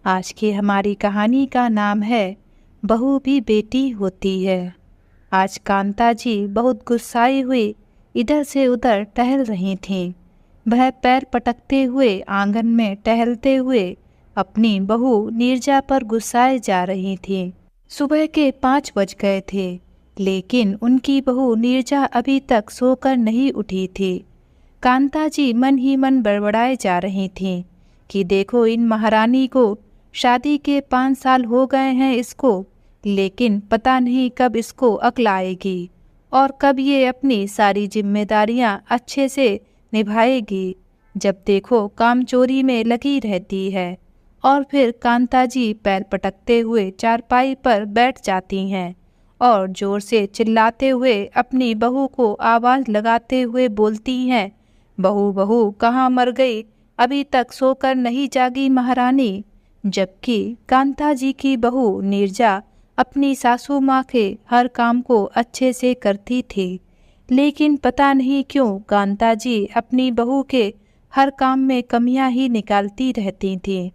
आज की हमारी कहानी का नाम है बहू भी बेटी होती है। आज कांता जी बहुत गुस्साई हुई इधर से उधर टहल रही थीं। वह पैर पटकते हुए आंगन में टहलते हुए अपनी बहू नीरजा पर गुस्साए जा रही थीं। सुबह के 5 बज गए थे, लेकिन उनकी बहू नीरजा अभी तक सोकर नहीं उठी थी। कांता जी मन ही मन बड़बड़ाए जा रही थीं कि देखो, इन महारानी को शादी के 5 साल हो गए हैं इसको, लेकिन पता नहीं कब इसको अक्ल आएगी और कब ये अपनी सारी जिम्मेदारियां अच्छे से निभाएगी। जब देखो काम चोरी में लगी रहती है और फिर कांता जी पैर पटकते हुए चारपाई पर बैठ जाती हैं और जोर से चिल्लाते हुए अपनी बहू को आवाज़ लगाते हुए बोलती हैं, बहू बहू कहाँ मर गई, अभी तक सोकर नहीं जागी महारानी। जबकि कांता जी की बहू नीरजा अपनी सासू माँ के हर काम को अच्छे से करती थी, लेकिन पता नहीं क्यों कांता जी अपनी बहू के हर काम में कमियां ही निकालती रहती थीं।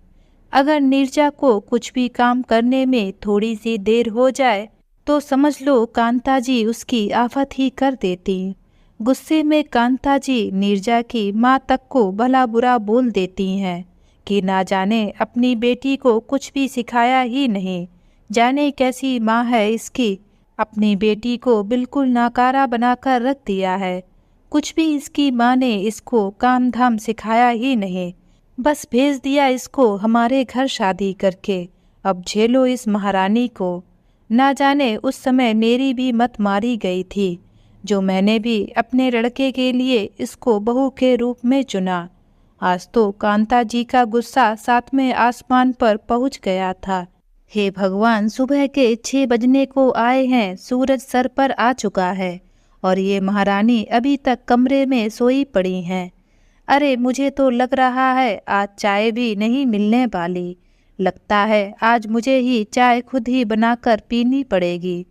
अगर नीरजा को कुछ भी काम करने में थोड़ी सी देर हो जाए तो समझ लो कांता जी उसकी आफत ही कर देती। गुस्से में कांता जी नीरजा की माँ तक को भला बुरा बोल देती हैं कि ना जाने अपनी बेटी को कुछ भी सिखाया ही नहीं, जाने कैसी माँ है इसकी, अपनी बेटी को बिल्कुल नाकारा बनाकर रख दिया है। कुछ भी इसकी माँ ने इसको काम धाम सिखाया ही नहीं, बस भेज दिया इसको हमारे घर शादी करके। अब झेलो इस महारानी को। ना जाने उस समय मेरी भी मत मारी गई थी, जो मैंने भी अपने लड़के के लिए इसको बहू के रूप में चुना। आज तो कांता जी का गुस्सा 7वें आसमान पर पहुंच गया था। हे भगवान, सुबह के 6 बजने को आए हैं, सूरज सर पर आ चुका है और ये महारानी अभी तक कमरे में सोई पड़ी हैं। अरे मुझे तो लग रहा है आज चाय भी नहीं मिलने वाली। लगता है आज मुझे ही चाय खुद ही बनाकर पीनी पड़ेगी।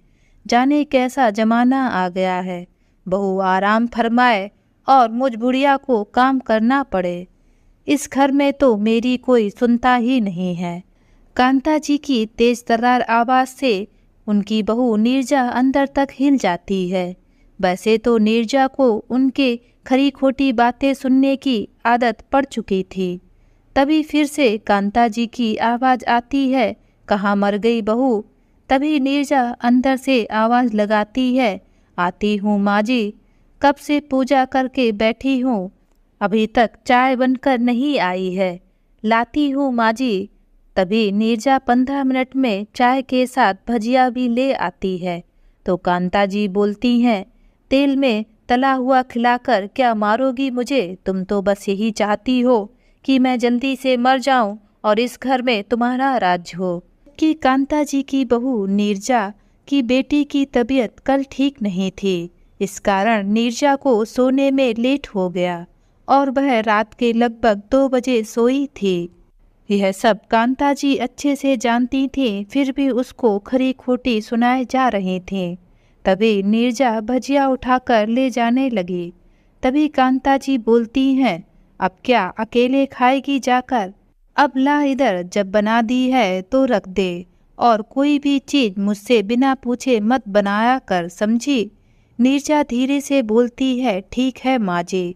जाने कैसा जमाना आ गया है, बहू आराम फरमाए और मुझ बुढ़िया को काम करना पड़े। इस घर में तो मेरी कोई सुनता ही नहीं है। कांता जी की तेज तर्रार आवाज़ से उनकी बहू नीरजा अंदर तक हिल जाती है। वैसे तो नीरजा को उनके खरी खोटी बातें सुनने की आदत पड़ चुकी थी। तभी फिर से कांता जी की आवाज़ आती है, कहाँ मर गई बहू। तभी नीरजा अंदर से आवाज़ लगाती है, आती हूँ माँ जी, कब से पूजा करके बैठी हूँ, अभी तक चाय बनकर नहीं आई है, लाती हूँ माँ जी। तभी नीरजा 15 मिनट में चाय के साथ भजिया भी ले आती है। तो कांता जी बोलती हैं, तेल में तला हुआ खिलाकर क्या मारोगी मुझे? तुम तो बस यही चाहती हो कि मैं जल्दी से मर जाऊं और इस घर में तुम्हारा राज हो। कि कांता जी की बहू नीरजा की बेटी की तबीयत कल ठीक नहीं थी। इस कारण नीरजा को सोने में लेट हो गया और वह रात के लगभग 2 बजे सोई थी। यह सब कांता जी अच्छे से जानती थी, फिर भी उसको खरी खोटी सुनाए जा रही थी। तभी नीरजा भजिया उठाकर ले जाने लगी। तभी कांता जी बोलती हैं, अब क्या अकेले खाएगी जाकर? अब ला इधर, जब बना दी है तो रख दे और कोई भी चीज मुझसे बिना पूछे मत बनाया कर, समझी? नीरजा धीरे से बोलती है, ठीक है माँ जी।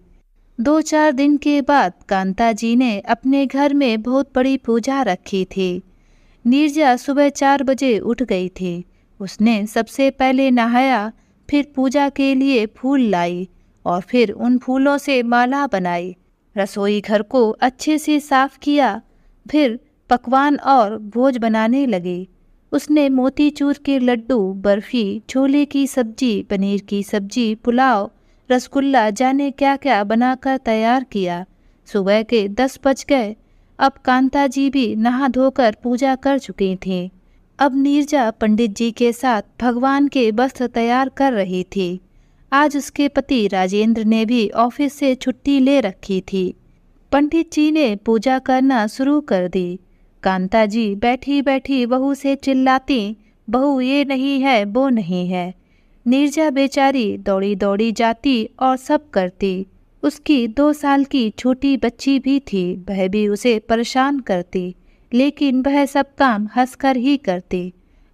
2-4 दिन के बाद कांता जी ने अपने घर में बहुत बड़ी पूजा रखी थी। नीरजा सुबह 4 बजे उठ गई थी। उसने सबसे पहले नहाया, फिर पूजा के लिए फूल लाई और फिर उन फूलों से माला बनाई। रसोई घर को अच्छे से साफ किया, फिर पकवान और भोज बनाने लगी। उसने मोतीचूर के लड्डू, बर्फी, छोले की सब्जी, पनीर की सब्जी, पुलाव, रसगुल्ला, जाने क्या क्या बनाकर तैयार किया। सुबह के 10 बज गए। अब कांता जी भी नहा धोकर पूजा कर चुकी थीं। अब नीरजा पंडित जी के साथ भगवान के वस्त्र तैयार कर रही थी। आज उसके पति राजेंद्र ने भी ऑफिस से छुट्टी ले रखी थी। पंडित जी ने पूजा करना शुरू कर दी। कांता जी बैठी बैठी बहू से चिल्लाती, बहू ये नहीं है वो नहीं है। नीरजा बेचारी दौड़ी दौड़ी जाती और सब करती। उसकी 2 साल की छोटी बच्ची भी थी, वह भी उसे परेशान करती। लेकिन वह सब काम हंसकर ही करती।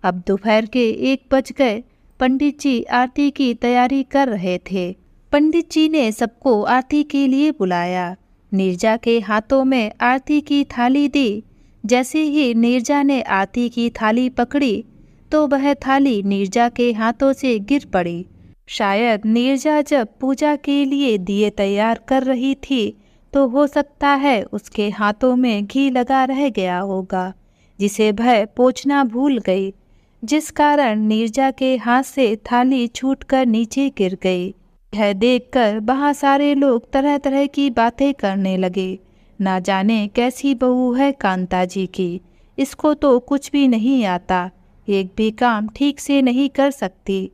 अब दोपहर के 1 बज गए। पंडित जी आरती की तैयारी कर रहे थे। पंडित जी ने सबको आरती के लिए बुलाया। नीरजा के हाथों में आरती की थाली दी। जैसे ही नीरजा ने आरती की थाली पकड़ी तो वह थाली नीरजा के हाथों से गिर पड़ी। शायद नीरजा जब पूजा के लिए दिए तैयार कर रही थी तो हो सकता है उसके हाथों में घी लगा रह गया होगा, जिसे वह पोंछना भूल गई, जिस कारण नीरजा के हाथ से थाली छूटकर नीचे गिर गई। यह देखकर वहाँ सारे लोग तरह तरह की बातें करने लगे। ना जाने कैसी बहू है कांता जी की, इसको तो कुछ भी नहीं आता, एक भी काम ठीक से नहीं कर सकती।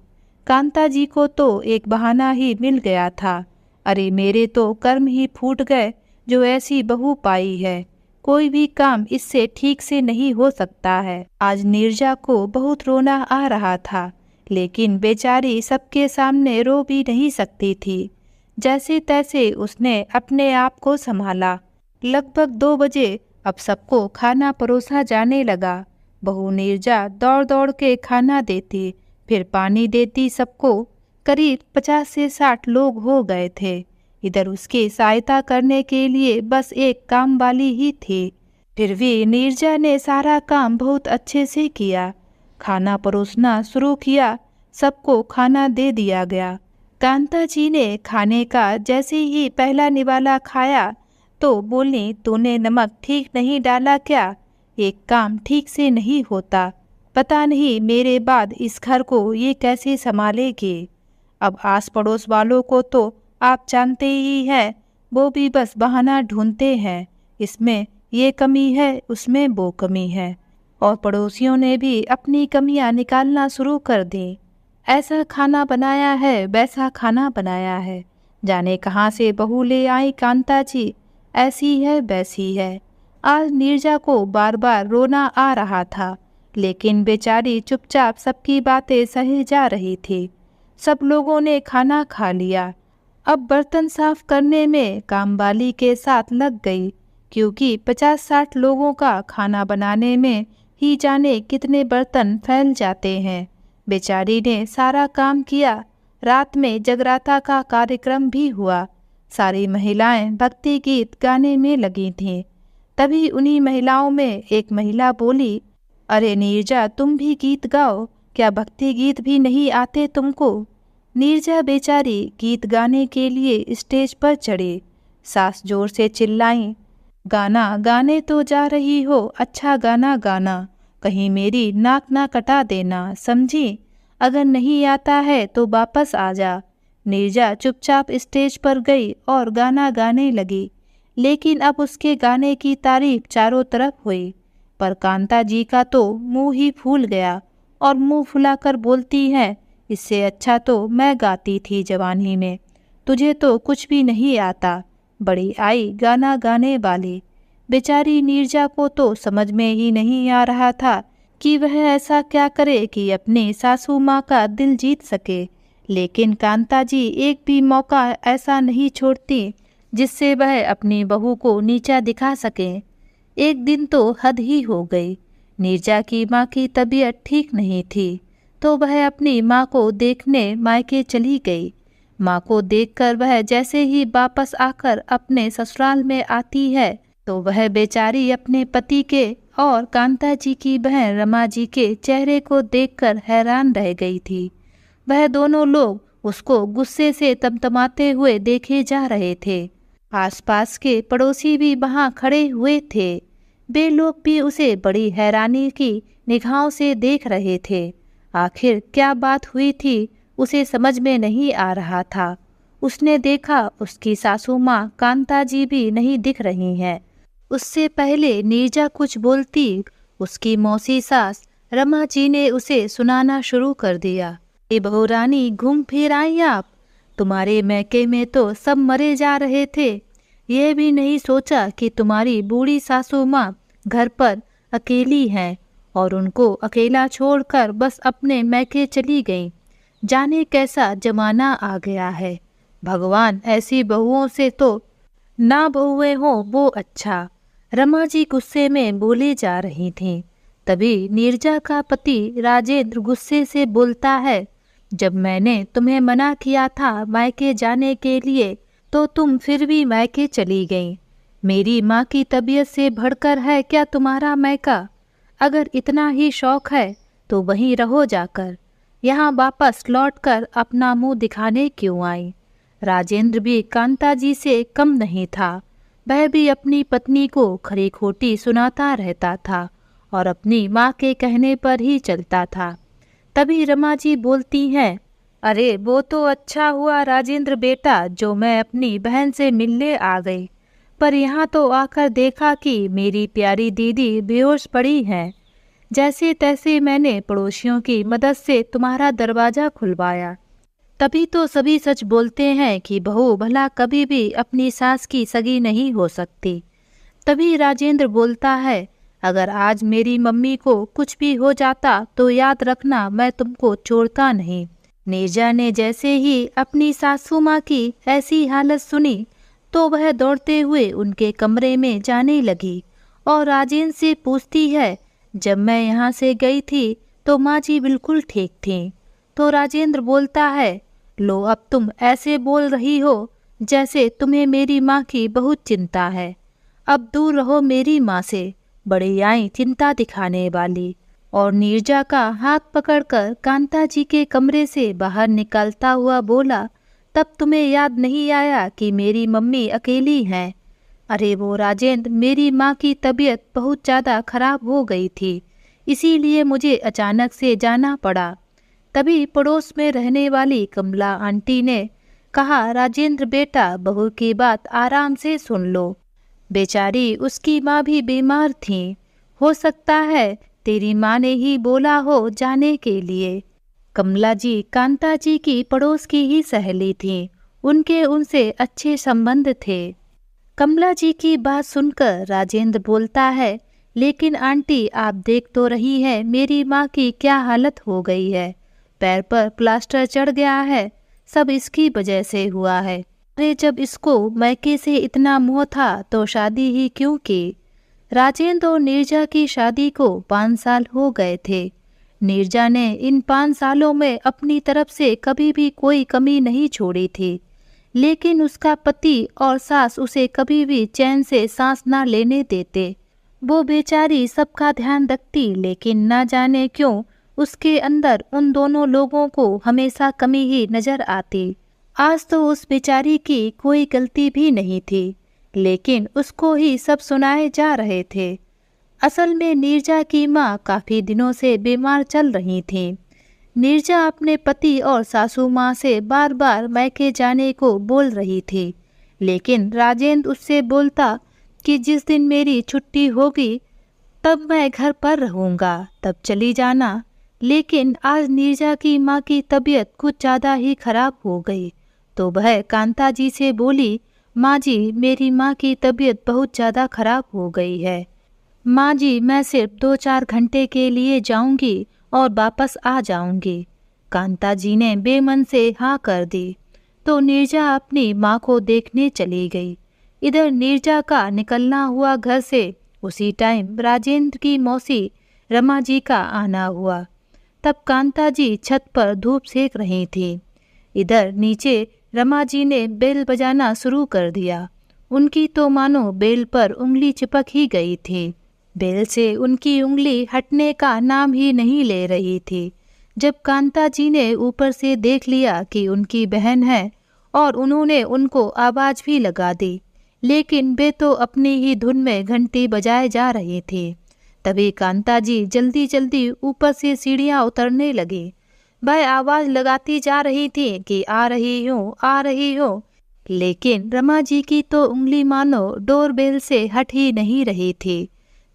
कांता जी को तो एक बहाना ही मिल गया था। अरे मेरे तो कर्म ही फूट गए जो ऐसी बहू पाई है। कोई भी काम इससे ठीक से नहीं हो सकता है। आज नीरजा को बहुत रोना आ रहा था, लेकिन बेचारी सबके सामने रो भी नहीं सकती थी। जैसे तैसे उसने अपने आप को संभाला। लगभग 2 बजे अब सबको खाना परोसा जाने लगा। बहू नीरजा दौड़ दौड़ के खाना देती, फिर पानी देती सबको। करीब 50 से 60 लोग हो गए थे। इधर उसकी सहायता करने के लिए बस एक काम वाली ही थी। फिर भी नीरजा ने सारा काम बहुत अच्छे से किया। खाना परोसना शुरू किया, सबको खाना दे दिया गया। कांता जी ने खाने का जैसे ही पहला निवाला खाया तो बोली, तूने नमक ठीक नहीं डाला क्या? एक काम ठीक से नहीं होता। पता नहीं मेरे बाद इस घर को ये कैसे संभालेगी। अब आस पड़ोस वालों को तो आप जानते ही हैं, वो भी बस बहाना ढूंढते हैं। इसमें ये कमी है, उसमें वो कमी है, और पड़ोसियों ने भी अपनी कमियां निकालना शुरू कर दी। ऐसा खाना बनाया है, वैसा खाना बनाया है, जाने कहाँ से बहू ले आई कांता जी, ऐसी है वैसी है। आज नीरजा को बार बार रोना आ रहा था, लेकिन बेचारी चुपचाप सबकी बातें सहे जा रही थी। सब लोगों ने खाना खा लिया। अब बर्तन साफ करने में कामवाली के साथ लग गई, क्योंकि 50-60 लोगों का खाना बनाने में ही जाने कितने बर्तन फैल जाते हैं। बेचारी ने सारा काम किया। रात में जगराता का कार्यक्रम भी हुआ। सारी महिलाएं भक्ति गीत गाने में लगी थीं। तभी उन्हीं महिलाओं में एक महिला बोली, अरे नीरजा, तुम भी गीत गाओ, क्या भक्ति गीत भी नहीं आते तुमको? नीरजा बेचारी गीत गाने के लिए स्टेज पर चढ़ी। सास जोर से चिल्लाई, गाना गाने तो जा रही हो, अच्छा गाना गाना, कहीं मेरी नाक ना कटा देना, समझी? अगर नहीं आता है तो वापस आ जा। नीरजा चुपचाप स्टेज पर गई और गाना गाने लगी, लेकिन अब उसके गाने की तारीफ चारों तरफ हुई। पर कांता जी का तो मुंह ही फूल गया और मुंह फुलाकर बोलती है, इससे अच्छा तो मैं गाती थी जवानी में, तुझे तो कुछ भी नहीं आता, बड़ी आई गाना गाने वाली। बेचारी नीरजा को तो समझ में ही नहीं आ रहा था कि वह ऐसा क्या करे कि अपनी सासू माँ का दिल जीत सके। लेकिन कांता जी एक भी मौका ऐसा नहीं छोड़ती जिससे वह अपनी बहू को नीचा दिखा सके। एक दिन तो हद ही हो गई। नीरजा की माँ की तबीयत ठीक नहीं थी, तो वह अपनी माँ को देखने मायके चली गई। माँ को देखकर वह जैसे ही वापस आकर अपने ससुराल में आती है तो वह बेचारी अपने पति के और कांता जी की बहन रमा जी के चेहरे को देखकर हैरान रह गई थी। वह दोनों लोग उसको गुस्से से तमतमाते हुए देखे जा रहे थे। आसपास के पड़ोसी भी वहां खड़े हुए थे। वे लोग भी उसे बड़ी हैरानी की निगाहों से देख रहे थे। आखिर क्या बात हुई थी उसे समझ में नहीं आ रहा था। उसने देखा उसकी सासू माँ कांता जी भी नहीं दिख रही हैं। उससे पहले नीरजा कुछ बोलती, उसकी मौसी सास रमा जी ने उसे सुनाना शुरू कर दिया। ए बहू रानी, घूम फिर आई आप, तुम्हारे मैके में तो सब मरे जा रहे थे। ये भी नहीं सोचा कि तुम्हारी बूढ़ी सासू माँ घर पर अकेली हैं और उनको अकेला छोड़कर बस अपने मैके चली गईं। जाने कैसा जमाना आ गया है। भगवान ऐसी बहुओं से तो ना बहुएं हो वो अच्छा। रमा जी गुस्से में बोले जा रही थीं। तभी नीरजा का पति राजेंद्र गुस्से से बोलता है, जब मैंने तुम्हें मना किया था मायके जाने के लिए तो तुम फिर भी मायके चली गईं। मेरी माँ की तबीयत से बढ़कर है क्या तुम्हारा मायका? अगर इतना ही शौक है तो वहीं रहो जाकर, यहाँ वापस लौटकर अपना मुंह दिखाने क्यों आई? राजेंद्र भी कांता जी से कम नहीं था। वह भी अपनी पत्नी को खरी खोटी सुनाता रहता था और अपनी माँ के कहने पर ही चलता था। तभी रमा जी बोलती हैं, अरे वो तो अच्छा हुआ राजेंद्र बेटा जो मैं अपनी बहन से मिलने आ गई, पर यहाँ तो आकर देखा कि मेरी प्यारी दीदी बेहोश पड़ी हैं। जैसे तैसे मैंने पड़ोसियों की मदद से तुम्हारा दरवाज़ा खुलवाया। तभी तो सभी सच बोलते हैं कि बहू भला कभी भी अपनी सास की सगी नहीं हो सकती। तभी राजेंद्र बोलता है, अगर आज मेरी मम्मी को कुछ भी हो जाता तो याद रखना मैं तुमको छोड़ता नहीं। नीरजा ने जैसे ही अपनी सासू माँ की ऐसी हालत सुनी तो वह दौड़ते हुए उनके कमरे में जाने लगी और राजेंद्र से पूछती है, जब मैं यहाँ से गई थी तो माँ जी बिल्कुल ठीक थीं। तो राजेंद्र बोलता है, लो अब तुम ऐसे बोल रही हो जैसे तुम्हें मेरी माँ की बहुत चिंता है। अब दूर रहो मेरी माँ से, बड़ी आई चिंता दिखाने वाली। और नीरजा का हाथ पकड़कर कांता जी के कमरे से बाहर निकलता हुआ बोला, तब तुम्हें याद नहीं आया कि मेरी मम्मी अकेली हैं? अरे वो राजेंद्र, मेरी माँ की तबीयत बहुत ज़्यादा खराब हो गई थी, इसीलिए मुझे अचानक से जाना पड़ा। तभी पड़ोस में रहने वाली कमला आंटी ने कहा, राजेंद्र बेटा बहू की बात आराम से सुन लो, बेचारी उसकी माँ भी बीमार थी, हो सकता है तेरी माँ ने ही बोला हो जाने के लिए। कमला जी कांता जी की पड़ोस की ही सहेली थी, उनके उनसे अच्छे संबंध थे। कमला जी की बात सुनकर राजेंद्र बोलता है, लेकिन आंटी आप देख तो रही है मेरी माँ की क्या हालत हो गई है, पैर पर प्लास्टर चढ़ गया है, सब इसकी वजह से हुआ है। अरे जब इसको मायके से इतना मोह था तो शादी ही क्यों की? राजेंद्र और नीरजा की शादी को 5 साल हो गए थे। नीरजा ने इन 5 सालों में अपनी तरफ से कभी भी कोई कमी नहीं छोड़ी थी, लेकिन उसका पति और सास उसे कभी भी चैन से सांस ना लेने देते। वो बेचारी सबका ध्यान रखती, लेकिन ना जाने क्यों उसके अंदर उन दोनों लोगों को हमेशा कमी ही नजर आती। आज तो उस बेचारी की कोई गलती भी नहीं थी, लेकिन उसको ही सब सुनाए जा रहे थे। असल में नीरजा की माँ काफ़ी दिनों से बीमार चल रही थी। नीरजा अपने पति और सासू माँ से बार बार मायके जाने को बोल रही थी, लेकिन राजेंद्र उससे बोलता कि जिस दिन मेरी छुट्टी होगी तब मैं घर पर रहूँगा, तब चली जाना। लेकिन आज नीरजा की माँ की तबीयत कुछ ज़्यादा ही खराब हो गई, तो वह कांता जी से बोली, माँ जी मेरी माँ की तबीयत बहुत ज़्यादा खराब हो गई है। माँ जी मैं सिर्फ 2-4 घंटे के लिए जाऊंगी और वापस आ जाऊंगी। कांता जी ने बेमन से हाँ कर दी, तो नीरजा अपनी माँ को देखने चली गई। इधर नीरजा का निकलना हुआ घर से उसी टाइम राजेंद्र की मौसी रमा जी का आना हुआ। तब कांता जी छत पर धूप सेक रही थी। इधर नीचे रमा जी ने बेल बजाना शुरू कर दिया। उनकी तो मानो बेल पर उंगली चिपक ही गई थी। बेल से उनकी उंगली हटने का नाम ही नहीं ले रही थी। जब कांता जी ने ऊपर से देख लिया कि उनकी बहन है और उन्होंने उनको आवाज़ भी लगा दी, लेकिन वे तो अपनी ही धुन में घंटी बजाए जा रही थी। तभी कांता जी जल्दी जल्दी ऊपर से सीढ़ियाँ उतरने लगी। वह आवाज़ लगाती जा रही थी कि आ रही हूँ, आ रही हूँ, लेकिन रमा जी की तो उंगली मानो डोरबेल से हट ही नहीं रही थी।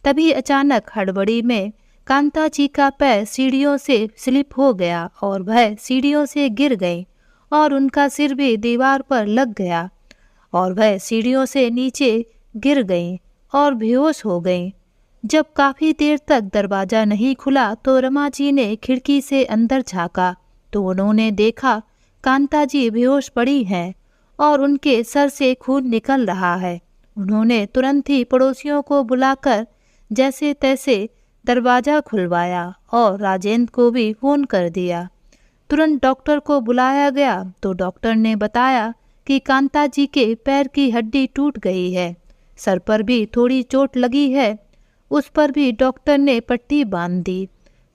तभी अचानक हड़बड़ी में कांता जी का पैर सीढ़ियों से स्लिप हो गया और वह सीढ़ियों से गिर गई और उनका सिर भी दीवार पर लग गया और वह सीढ़ियों से नीचे गिर गई और बेहोश हो गई। जब काफ़ी देर तक दरवाज़ा नहीं खुला तो रमा जी ने खिड़की से अंदर झाँका तो उन्होंने देखा कांता जी बेहोश पड़ी हैं और उनके सर से खून निकल रहा है। उन्होंने तुरंत ही पड़ोसियों को बुलाकर जैसे तैसे दरवाज़ा खुलवाया और राजेंद्र को भी फ़ोन कर दिया। तुरंत डॉक्टर को बुलाया गया तो डॉक्टर ने बताया कि कांता जी के पैर की हड्डी टूट गई है, सर पर भी थोड़ी चोट लगी है। उस पर भी डॉक्टर ने पट्टी बांध दी।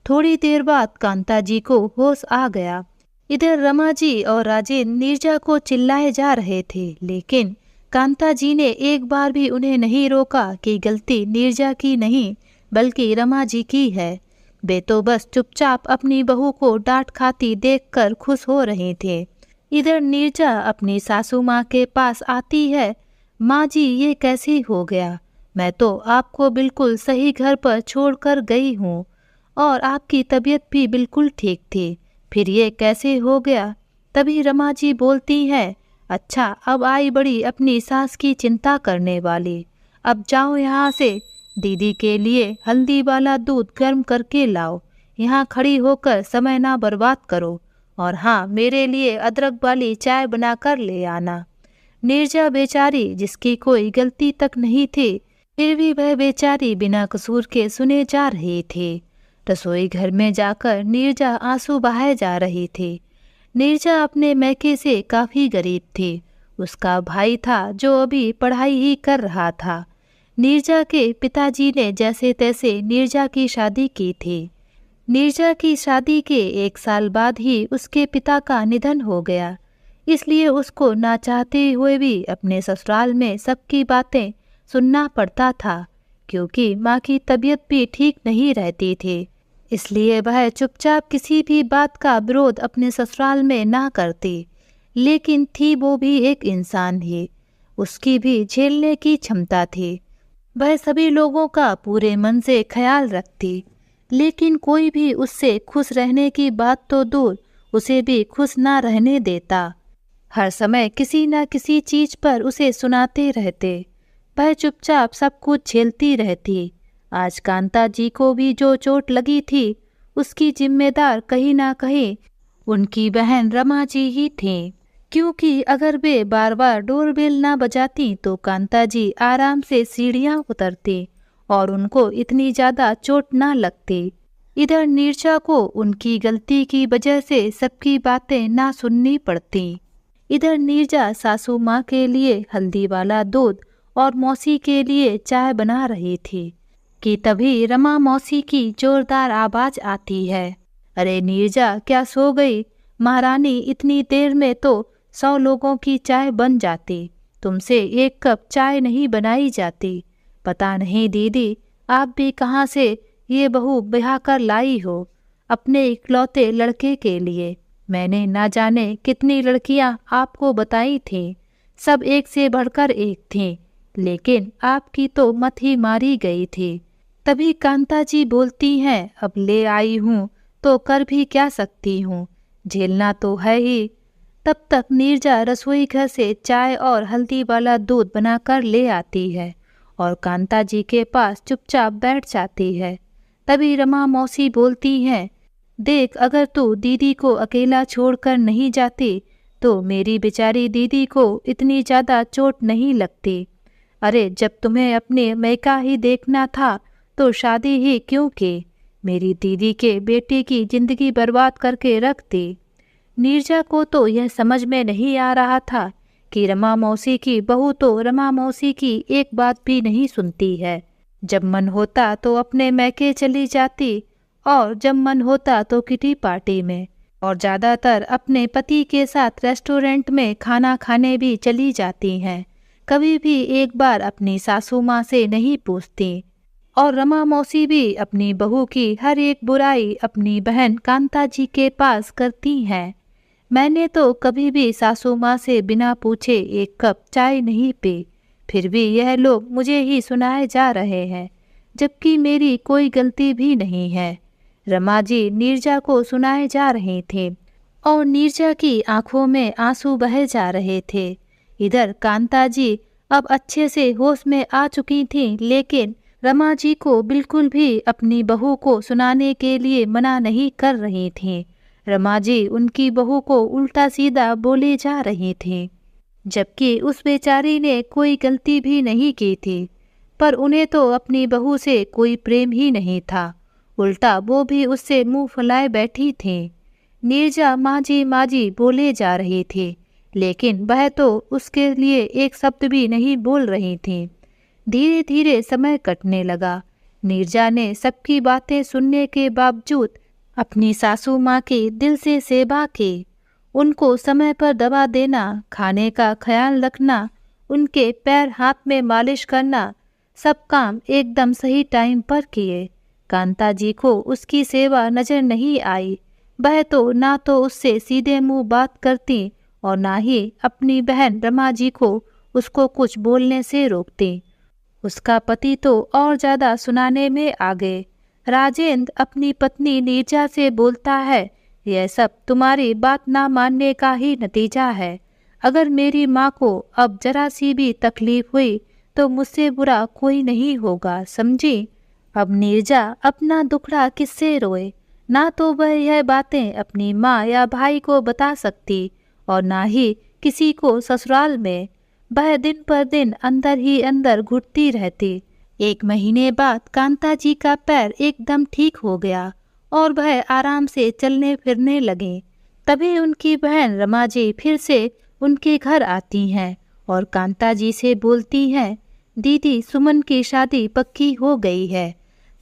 थोड़ी देर बाद कांता जी को होश आ गया। इधर रमा जी और राजेंद्र नीरजा को चिल्लाए जा रहे थे, लेकिन कांता जी ने एक बार भी उन्हें नहीं रोका कि गलती नीरजा की नहीं बल्कि रमा जी की है। वे तो बस चुपचाप अपनी बहू को डांट खाती देखकर खुश हो रहे थे। इधर नीरजा अपनी सासू माँ के पास आती है। माँ जी, ये कैसे हो गया? मैं तो आपको बिल्कुल सही घर पर छोड़कर गई हूँ और आपकी तबीयत भी बिल्कुल ठीक थी, फिर ये कैसे हो गया? तभी रमा जी बोलती हैं, अच्छा अब आई बड़ी अपनी सास की चिंता करने वाली। अब जाओ यहाँ से, दीदी के लिए हल्दी वाला दूध गर्म करके लाओ। यहाँ खड़ी होकर समय ना बर्बाद करो, और हाँ, मेरे लिए अदरक वाली चाय बनाकर ले आना। नीरजा बेचारी, जिसकी कोई गलती तक नहीं थी, फिर भी वह बेचारी बिना कसूर के सुने जा रही थी। रसोई घर में जाकर नीरजा आंसू बहाए जा रही थी। नीरजा अपने मैके से काफ़ी गरीब थी। उसका भाई था जो अभी पढ़ाई ही कर रहा था। नीरजा के पिताजी ने जैसे तैसे नीरजा की शादी की थी। नीरजा की शादी के 1 साल बाद ही उसके पिता का निधन हो गया, इसलिए उसको ना चाहते हुए भी अपने ससुराल में सबकी बातें सुनना पड़ता था, क्योंकि माँ की तबीयत भी ठीक नहीं रहती थी। इसलिए वह चुपचाप किसी भी बात का विरोध अपने ससुराल में ना करती। लेकिन थी वो भी एक इंसान ही, उसकी भी झेलने की क्षमता थी। वह सभी लोगों का पूरे मन से ख्याल रखती, लेकिन कोई भी उससे खुश रहने की बात तो दूर, उसे भी खुश ना रहने देता। हर समय किसी न किसी चीज पर उसे सुनाते रहते। वह चुपचाप सब कुछ झेलती रहती। आज कांता जी को भी जो चोट लगी थी, उसकी जिम्मेदार कहीं ना कहीं उनकी बहन रमा जी ही थी, क्योंकि अगर वे बार बार डोरबेल ना बजाती तो कांता जी आराम से सीढ़ियां उतरती और उनको इतनी ज़्यादा चोट ना लगती। इधर नीरजा को उनकी गलती की वजह से सबकी बातें ना सुननी पड़ती। इधर नीरजा सासू माँ के लिए हल्दी वाला दूध और मौसी के लिए चाय बना रही थी कि तभी रमा मौसी की जोरदार आवाज आती है, अरे नीरजा, क्या सो गई? महारानी, इतनी देर में तो 100 लोगों की चाय बन जाती, तुमसे 1 कप चाय नहीं बनाई जाती। पता नहीं दीदी, आप भी कहाँ से ये बहू ब्याह कर लाई हो अपने इकलौते लड़के के लिए। मैंने ना जाने कितनी लड़कियां आपको बताई थीं, सब एक से बढ़कर एक थीं, लेकिन आपकी तो मत ही मारी गई थी। तभी कांता जी बोलती हैं, अब ले आई हूँ तो कर भी क्या सकती हूँ, झेलना तो है ही। तब तक नीरजा रसोई घर से चाय और हल्दी वाला दूध बनाकर ले आती है और कांता जी के पास चुपचाप बैठ जाती है। तभी रमा मौसी बोलती हैं, देख, अगर तू दीदी को अकेला छोड़कर नहीं जाती तो मेरी बेचारी दीदी को इतनी ज़्यादा चोट नहीं लगती। अरे, जब तुम्हें अपने मैका ही देखना था तो शादी ही क्यों की? मेरी दीदी के बेटे की जिंदगी बर्बाद करके रख दी। नीरजा को तो यह समझ में नहीं आ रहा था कि रमा मौसी की बहू तो रमा मौसी की एक बात भी नहीं सुनती है। जब मन होता तो अपने मैके चली जाती और जब मन होता तो किटी पार्टी में, और ज़्यादातर अपने पति के साथ रेस्टोरेंट में खाना खाने भी चली जाती हैं। कभी भी एक बार अपनी सासू माँ से नहीं पूछती। और रमा मौसी भी अपनी बहू की हर एक बुराई अपनी बहन कांता जी के पास करती हैं। मैंने तो कभी भी सासू माँ से बिना पूछे 1 कप चाय नहीं पी, फिर भी यह लोग मुझे ही सुनाए जा रहे हैं, जबकि मेरी कोई गलती भी नहीं है। रमा जी नीरजा को सुनाए जा रहे थे और नीरजा की आंखों में आंसू बहे जा रहे थे। इधर कांता जी अब अच्छे से होश में आ चुकी थीं, लेकिन रमा जी को बिल्कुल भी अपनी बहू को सुनाने के लिए मना नहीं कर रही थीं। रमा जी उनकी बहू को उल्टा सीधा बोले जा रही थीं। जबकि उस बेचारी ने कोई गलती भी नहीं की थी। पर उन्हें तो अपनी बहू से कोई प्रेम ही नहीं था, उल्टा वो भी उससे मुंह फुलाए बैठी थी। नीरजा माजी माजी बोले जा रही थी, लेकिन वह तो उसके लिए एक शब्द भी नहीं बोल रही थी। धीरे धीरे समय कटने लगा। नीरजा ने सबकी बातें सुनने के बावजूद अपनी सासू माँ की दिल से सेवा की। उनको समय पर दवा देना, खाने का ख्याल रखना, उनके पैर हाथ में मालिश करना, सब काम एकदम सही टाइम पर किए। कांता जी को उसकी सेवा नजर नहीं आई। वह तो ना तो उससे सीधे मुंह बात करती और ना ही अपनी बहन रमा जी को उसको कुछ बोलने से रोकती। उसका पति तो और ज्यादा सुनाने में आ गए। राजेंद्र अपनी पत्नी नीरजा से बोलता है, यह सब तुम्हारी बात ना मानने का ही नतीजा है। अगर मेरी माँ को अब जरा सी भी तकलीफ हुई तो मुझसे बुरा कोई नहीं होगा, समझी। अब नीरजा अपना दुखड़ा किससे रोए। ना तो वह यह बातें अपनी माँ या भाई को बता सकती और ना ही किसी को ससुराल में। वह दिन पर दिन अंदर ही अंदर घुटती रहती। 1 महीने बाद कांता जी का पैर एकदम ठीक हो गया और वह आराम से चलने फिरने लगे। तभी उनकी बहन रमा जी फिर से उनके घर आती हैं और कांता जी से बोलती हैं, दीदी सुमन की शादी पक्की हो गई है,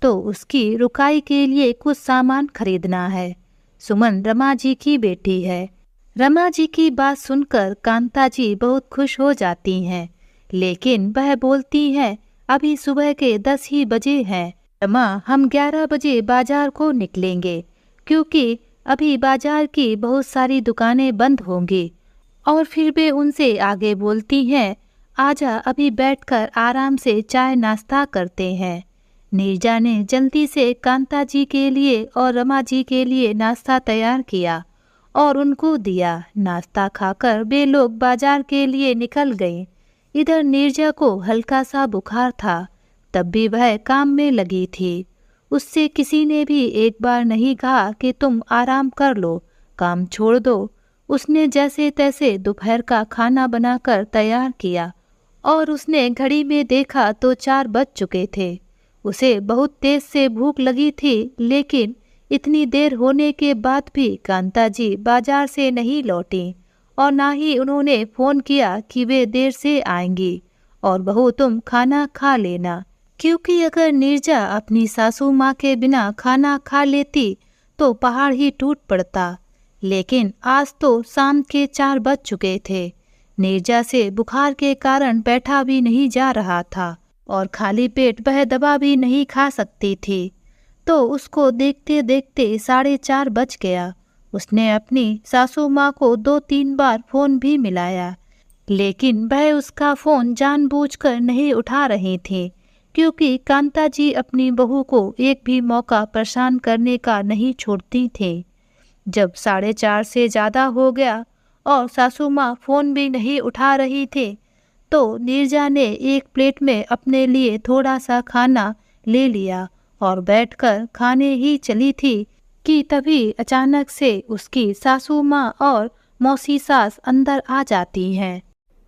तो उसकी रुकाई के लिए कुछ सामान खरीदना है। सुमन रमा जी की बेटी है। रमा जी की बात सुनकर कांता जी बहुत खुश हो जाती हैं, लेकिन वह बोलती हैं, अभी सुबह के 10 ही बजे हैं। रमा, हम 11 बजे बाजार को निकलेंगे, क्योंकि अभी बाजार की बहुत सारी दुकानें बंद होंगी। और फिर वे उनसे आगे बोलती हैं, आजा अभी बैठकर आराम से चाय नाश्ता करते हैं। नीरजा ने जल्दी से कांता जी के लिए और रमा जी के लिए नाश्ता तैयार किया और उनको दिया। नाश्ता खाकर वे लोग बाजार के लिए निकल गए। इधर नीरजा को हल्का सा बुखार था, तब भी वह काम में लगी थी। उससे किसी ने भी एक बार नहीं कहा कि तुम आराम कर लो, काम छोड़ दो। उसने जैसे तैसे दोपहर का खाना बनाकर तैयार किया और उसने घड़ी में देखा तो 4 बज चुके थे। उसे बहुत तेज से भूख लगी थी, लेकिन इतनी देर होने के बाद भी कांता जी बाजार से नहीं लौटी और ना ही उन्होंने फोन किया कि वे देर से आएंगी और बहू तुम खाना खा लेना, क्योंकि अगर नीरजा अपनी सासू माँ के बिना खाना खा लेती तो पहाड़ ही टूट पड़ता। लेकिन आज तो शाम के 4 बज चुके थे। नीरजा से बुखार के कारण बैठा भी नहीं जा रहा था और खाली पेट वह दवा भी नहीं खा सकती थी। तो उसको देखते देखते 4:30 बज गया। उसने अपनी सासू माँ को 2-3 बार फोन भी मिलाया, लेकिन वह उसका फोन जानबूझकर नहीं उठा रही थी, क्योंकि कांता जी अपनी बहू को एक भी मौका परेशान करने का नहीं छोड़ती थी। जब 4:30 से ज़्यादा हो गया और सासू माँ फोन भी नहीं उठा रही थी, तो नीरजा ने एक प्लेट में अपने लिए थोड़ा सा खाना ले लिया और बैठकर खाने ही चली थी कि तभी अचानक से उसकी सासू माँ और मौसी सास अंदर आ जाती हैं।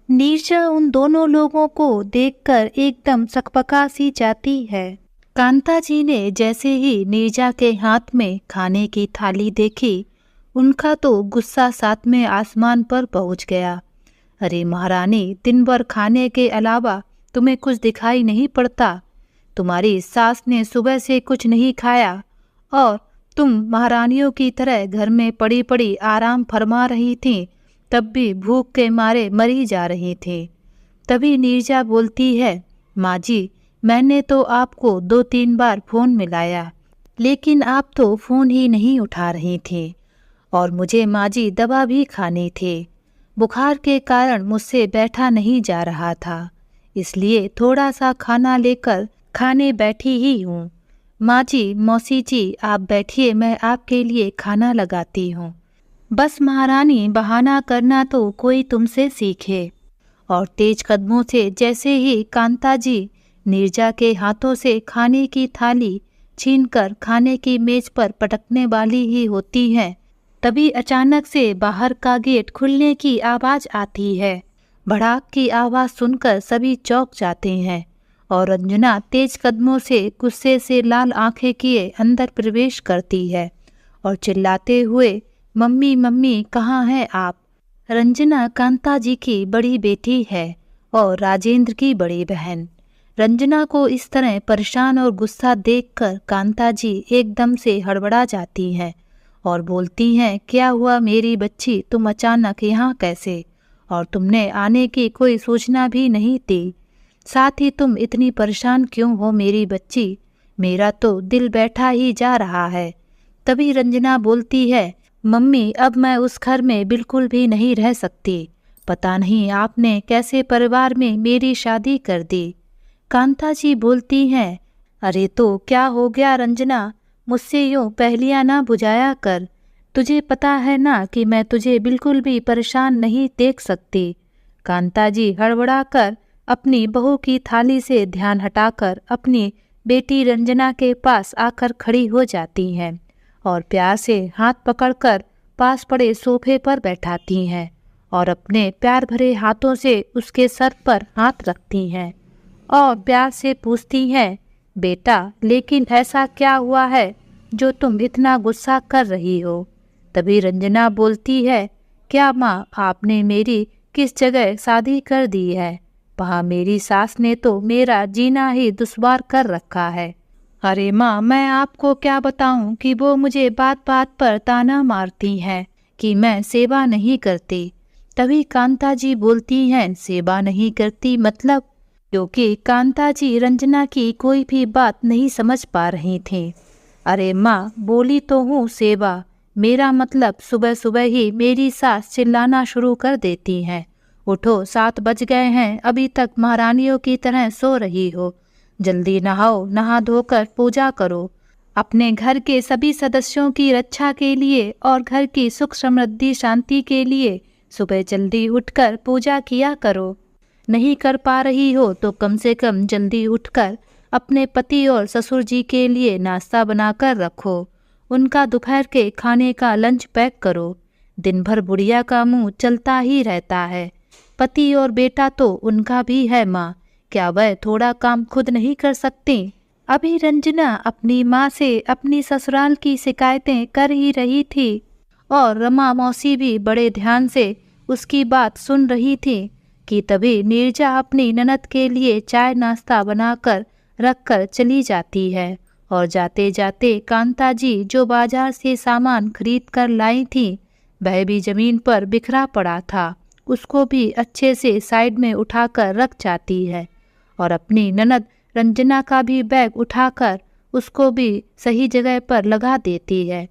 नीरजा उन दोनों लोगों को देखकर एकदम सकपका सी जाती है। कांता जी ने जैसे ही नीरजा के हाथ में खाने की थाली देखी, उनका तो गुस्सा 7वें आसमान पर पहुंच गया। अरे महारानी, दिन भर खाने के अलावा तुम्हें कुछ दिखाई नहीं पड़ता? तुम्हारी सास ने सुबह से कुछ नहीं खाया और तुम महारानियों की तरह घर में पड़ी पड़ी आराम फरमा रही थी, तब भी भूख के मारे मरी जा रही थी। तभी नीरजा बोलती है, माँ जी, मैंने तो आपको 2-3 बार फोन मिलाया, लेकिन आप तो फोन ही नहीं उठा रही थी और मुझे माँ जी दवा भी खानी थी। बुखार के कारण मुझसे बैठा नहीं जा रहा था, इसलिए थोड़ा सा खाना लेकर खाने बैठी ही हूँ। माँ जी, मौसी जी, आप बैठिए, मैं आपके लिए खाना लगाती हूँ। बस महारानी, बहाना करना तो कोई तुमसे सीखे। और तेज कदमों से जैसे ही कांता जी नीरजा के हाथों से खाने की थाली छीनकर खाने की मेज पर पटकने वाली ही होती हैं, तभी अचानक से बाहर का गेट खुलने की आवाज आती है भड़ाक की आवाज़ सुनकर सभी चौंक जाते हैं और रंजना तेज कदमों से गुस्से से लाल आंखें किए अंदर प्रवेश करती है और चिल्लाते हुए, मम्मी मम्मी कहाँ हैं आप? रंजना कांता जी की बड़ी बेटी है और राजेंद्र की बड़ी बहन। रंजना को इस तरह परेशान और गुस्सा देखकर कांता जी एकदम से हड़बड़ा जाती हैं और बोलती हैं, क्या हुआ मेरी बच्ची, तुम अचानक यहाँ कैसे? और तुमने आने की कोई सूचना भी नहीं दी। साथ ही तुम इतनी परेशान क्यों हो मेरी बच्ची? मेरा तो दिल बैठा ही जा रहा है। तभी रंजना बोलती है, मम्मी अब मैं उस घर में बिल्कुल भी नहीं रह सकती। पता नहीं आपने कैसे परिवार में मेरी शादी कर दी। कांता जी बोलती हैं, अरे तो क्या हो गया रंजना, मुझसे यूँ पहेलियाँ ना बुझाया कर। तुझे पता है ना कि मैं तुझे बिल्कुल भी परेशान नहीं देख सकती। कांता जी हड़बड़ाकर अपनी बहू की थाली से ध्यान हटाकर अपनी बेटी रंजना के पास आकर खड़ी हो जाती हैं और प्यार से हाथ पकड़कर पास पड़े सोफे पर बैठाती हैं और अपने प्यार भरे हाथों से उसके सर पर हाथ रखती हैं और प्यार से पूछती हैं, बेटा लेकिन ऐसा क्या हुआ है जो तुम इतना गुस्सा कर रही हो? तभी रंजना बोलती है, क्या माँ आपने मेरी किस जगह शादी कर दी है? वहाँ मेरी सास ने तो मेरा जीना ही दुश्वार कर रखा है। अरे माँ मैं आपको क्या बताऊँ कि वो मुझे बात बात पर ताना मारती हैं कि मैं सेवा नहीं करती। तभी कांता जी बोलती हैं, सेवा नहीं करती मतलब? क्योंकि कांता जी रंजना की कोई भी बात नहीं समझ पा रही थी। अरे माँ बोली तो हूँ सेवा, मेरा मतलब सुबह सुबह ही मेरी सास चिल्लाना शुरू कर देती हैं, उठो 7 बज गए हैं, अभी तक महारानियों की तरह सो रही हो। जल्दी नहाओ, नहा धोकर पूजा करो। अपने घर के सभी सदस्यों की रक्षा के लिए और घर की सुख समृद्धि शांति के लिए सुबह जल्दी उठकर पूजा किया करो। नहीं कर पा रही हो तो कम से कम जल्दी उठकर अपने पति और ससुर जी के लिए नाश्ता बनाकर रखो। उनका दोपहर के खाने का लंच पैक करो। दिन भर बुढ़िया का मुंह चलता ही रहता है। पति और बेटा तो उनका भी है माँ, क्या वह थोड़ा काम खुद नहीं कर सकती? अभी रंजना अपनी माँ से अपनी ससुराल की शिकायतें कर ही रही थी और रमा मौसी भी बड़े ध्यान से उसकी बात सुन रही थी कि तभी नीरजा अपनी ननद के लिए चाय नाश्ता बनाकर रखकर चली जाती है और जाते जाते कांता जी जो बाजार से सामान खरीद कर लाई थी वह भी जमीन पर बिखरा पड़ा था, उसको भी अच्छे से साइड में उठाकर रख जाती है और अपनी ननद रंजना का भी बैग उठाकर उसको भी सही जगह पर लगा देती है।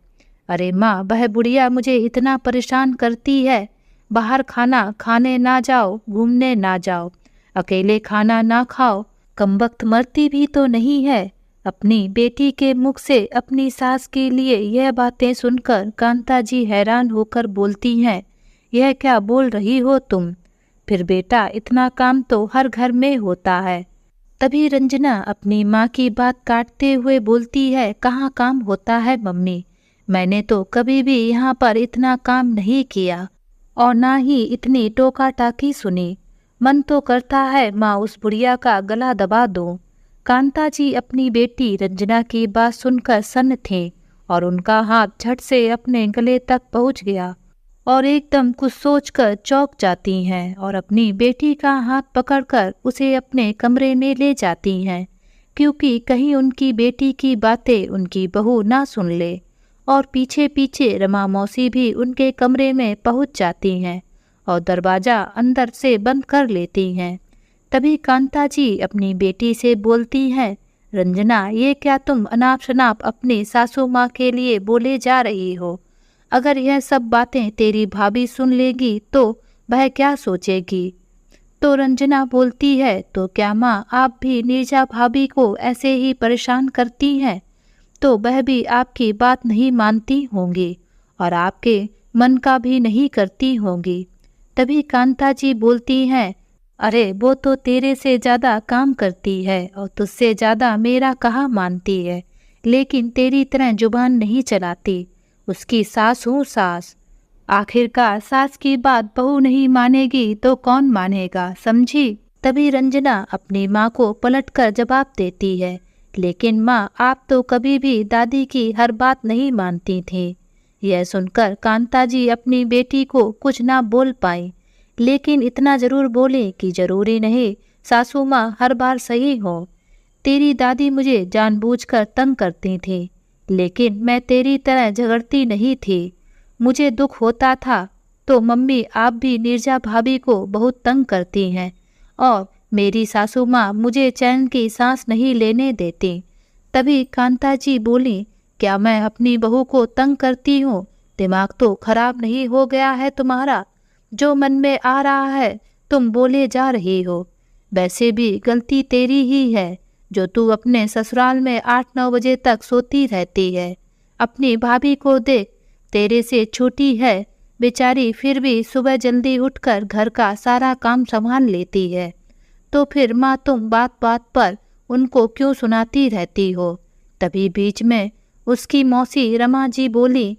अरे माँ वह बुढ़िया मुझे इतना परेशान करती है, बाहर खाना खाने ना जाओ, घूमने ना जाओ, अकेले खाना ना खाओ, कमबख्त मरती भी तो नहीं है। अपनी बेटी के मुख से अपनी सास के लिए यह बातें सुनकर कांता जी हैरान होकर बोलती हैं, यह क्या बोल रही हो तुम? फिर बेटा इतना काम तो हर घर में होता है। तभी रंजना अपनी माँ की बात काटते हुए बोलती है, कहाँ काम होता है मम्मी, मैंने तो कभी भी यहाँ पर इतना काम नहीं किया और ना ही इतनी टोका टाकी सुनी। मन तो करता है माँ उस बुढ़िया का गला दबा दूं। कांता जी अपनी बेटी रंजना की बात सुनकर सन्न थे और उनका हाथ झट से अपने गले तक पहुँच गया और एकदम कुछ सोचकर चौंक जाती हैं और अपनी बेटी का हाथ पकड़कर उसे अपने कमरे में ले जाती हैं, क्योंकि कहीं उनकी बेटी की बातें उनकी बहू ना सुन ले। और पीछे पीछे रमा मौसी भी उनके कमरे में पहुंच जाती हैं और दरवाज़ा अंदर से बंद कर लेती हैं। तभी कांता जी अपनी बेटी से बोलती हैं, रंजना ये क्या तुम अनाप शनाप अपनी सासू माँ के लिए बोले जा रही हो? अगर यह सब बातें तेरी भाभी सुन लेगी तो वह क्या सोचेगी? तो रंजना बोलती है, तो क्या माँ आप भी नीरजा भाभी को ऐसे ही परेशान करती हैं? तो वह भी आपकी बात नहीं मानती होंगी और आपके मन का भी नहीं करती होंगी। तभी कांता जी बोलती हैं, अरे वो तो तेरे से ज़्यादा काम करती है और तुझसे ज़्यादा मेरा कहाँ मानती है, लेकिन तेरी तरह जुबान नहीं चलाती। उसकी सास हूँ सास। आखिरकार सास की बात बहू नहीं मानेगी तो कौन मानेगा, समझी। तभी रंजना अपनी माँ को पलटकर जवाब देती है, लेकिन माँ, आप तो कभी भी दादी की हर बात नहीं मानती थी। यह सुनकर कांता जी अपनी बेटी को कुछ ना बोल पाई, लेकिन इतना जरूर बोले कि जरूरी नहीं सासू माँ हर बार सही हो। तेरी दादी मुझे जानबूझकर तंग करती थी, लेकिन मैं तेरी तरह झगड़ती नहीं थी। मुझे दुख होता था तो मम्मी आप भी नीरजा भाभी को बहुत तंग करती हैं, और मेरी सासू माँ मुझे चैन की सांस नहीं लेने देती। तभी कांता जी बोली, क्या मैं अपनी बहू को तंग करती हूँ? दिमाग तो खराब नहीं हो गया है तुम्हारा? जो मन में आ रहा है तुम बोले जा रही हो। वैसे भी गलती तेरी ही है जो तू अपने ससुराल में 8-9 बजे तक सोती रहती है। अपनी भाभी को देख, तेरे से छोटी है बेचारी, फिर भी सुबह जल्दी उठकर घर का सारा काम संभाल लेती है। तो फिर माँ तुम बात बात पर उनको क्यों सुनाती रहती हो? तभी बीच में उसकी मौसी रमा जी बोली,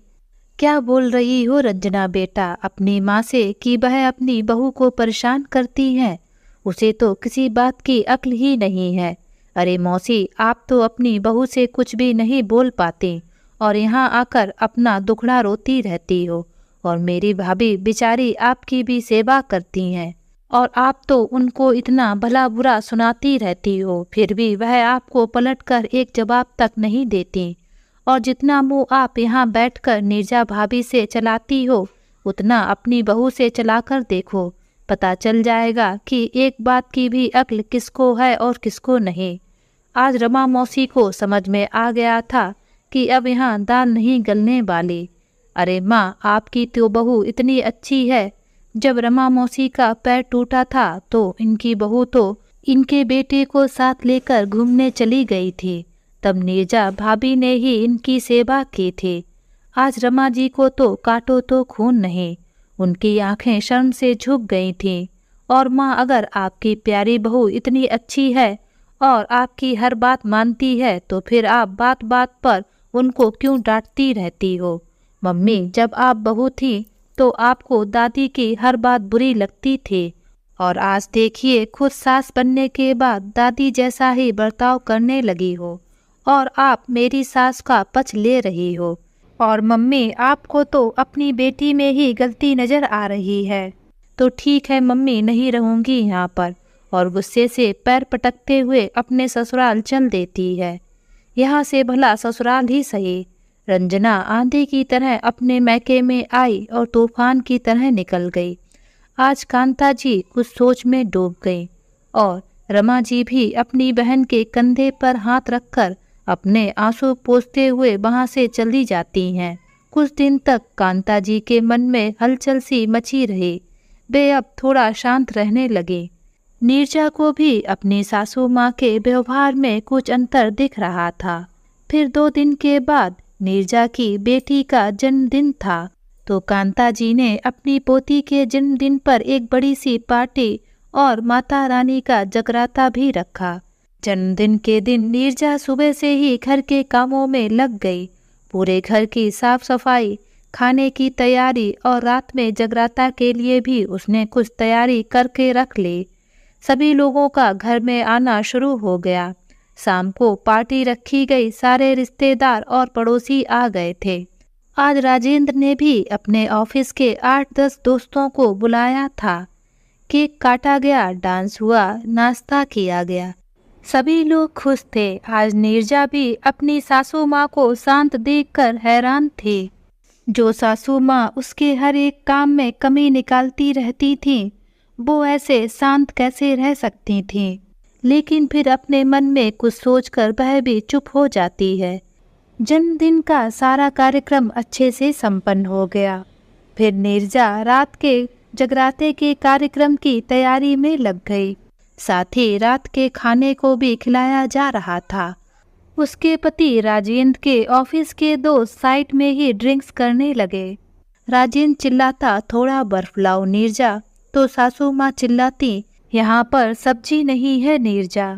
क्या बोल रही हो रंजना बेटा अपनी माँ से कि वह अपनी बहू को परेशान करती है? उसे तो किसी बात की अक्ल ही नहीं है। अरे मौसी, आप तो अपनी बहू से कुछ भी नहीं बोल पाती और यहाँ आकर अपना दुखड़ा रोती रहती हो, और मेरी भाभी बेचारी आपकी भी सेवा करती हैं और आप तो उनको इतना भला बुरा सुनाती रहती हो, फिर भी वह आपको पलटकर एक जवाब तक नहीं देती। और जितना मुंह आप यहाँ बैठकर नीरजा भाभी से चलाती हो, उतना अपनी बहू से चलाकर देखो, पता चल जाएगा कि एक बात की भी अक्ल किसको है और किसको नहीं। आज रमा मौसी को समझ में आ गया था कि अब यहाँ दाल नहीं गलने वाली। अरे माँ, आपकी तो बहू इतनी अच्छी है। जब रमा मौसी का पैर टूटा था तो इनकी बहू तो इनके बेटे को साथ लेकर घूमने चली गई थी, तब नीरजा भाभी ने ही इनकी सेवा की थी। आज रमा जी को तो काटो तो खून नहीं, उनकी आंखें शर्म से झुक गई थीं। और माँ, अगर आपकी प्यारी बहू इतनी अच्छी है और आपकी हर बात मानती है तो फिर आप बात बात पर उनको क्यों डांटती रहती हो? मम्मी, जब आप बहू थी तो आपको दादी की हर बात बुरी लगती थी, और आज देखिए खुद सास बनने के बाद दादी जैसा ही बर्ताव करने लगी हो और आप मेरी सास का पक्ष ले रही हो। और मम्मी, आपको तो अपनी बेटी में ही गलती नजर आ रही है। तो ठीक है मम्मी, नहीं रहूंगी यहाँ पर, और गुस्से से पैर पटकते हुए अपने ससुराल चल देती है। यहाँ से भला ससुराल ही सही। रंजना आंधी की तरह अपने मैके में आई और तूफान की तरह निकल गई। आज कांता जी कुछ सोच में डूब गई और रमा जी भी अपनी बहन के कंधे पर हाथ रखकर अपने आंसू पोंछते हुए वहां से चली जाती हैं। कुछ दिन तक कांता जी के मन में हलचल सी मची रही। वे अब थोड़ा शांत रहने लगे। नीरजा को भी अपनी सासू माँ के व्यवहार में कुछ अंतर दिख रहा था। फिर 2 दिन के बाद नीरजा की बेटी का जन्मदिन था, तो कांता जी ने अपनी पोती के जन्मदिन पर एक बड़ी सी पार्टी और माता रानी का जगराता भी रखा। जन्मदिन के दिन नीरजा सुबह से ही घर के कामों में लग गई। पूरे घर की साफ सफाई, खाने की तैयारी और रात में जगराता के लिए भी उसने कुछ तैयारी करके रख ली। सभी लोगों का घर में आना शुरू हो गया। शाम को पार्टी रखी गई, सारे रिश्तेदार और पड़ोसी आ गए थे। आज राजेंद्र ने भी अपने ऑफिस के 8-10 दोस्तों को बुलाया था। केक काटा गया, डांस हुआ, नाश्ता किया गया, सभी लोग खुश थे। आज नीरजा भी अपनी सासू माँ को शांत देखकर हैरान थी। जो सासू माँ उसके हर एक काम में कमी निकालती रहती थी, वो ऐसे शांत कैसे रह सकती थी? लेकिन फिर अपने मन में कुछ सोचकर वह भी चुप हो जाती है। जन्मदिन का सारा कार्यक्रम अच्छे से संपन्न हो गया। फिर नीरजा रात के जगराते के कार्यक्रम की तैयारी में लग गई। साथ ही रात के खाने को भी खिलाया जा रहा था। उसके पति राजेंद्र के ऑफिस के दोस्त साइड में ही ड्रिंक्स करने लगे। राजेंद्र चिल्लाता, थोड़ा बर्फ लाओ नीरजा, तो सासू माँ चिल्लाती, यहाँ पर सब्जी नहीं है नीरजा।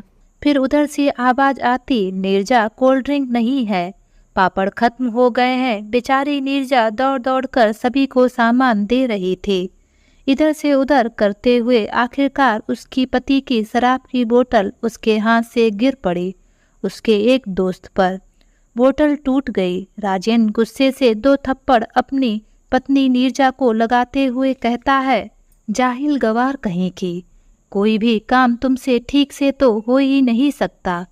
फिर उधर से आवाज आती, नीरजा कोल्ड ड्रिंक नहीं है। पापड़ खत्म हो गए हैं। बेचारी नीरजा दौड़ दौड़ कर सभी को सामान दे रही थी। इधर से उधर करते हुए आखिरकार उसकी पति की शराब की बोतल उसके हाथ से गिर पड़ी उसके एक दोस्त पर। बोतल टूट गई। राजेंद्र गुस्से से 2 थप्पड़ अपनी पत्नी नीरजा को लगाते हुए कहता है, जाहिल गवार कहीं की, कोई भी काम तुमसे ठीक से तो हो ही नहीं सकता।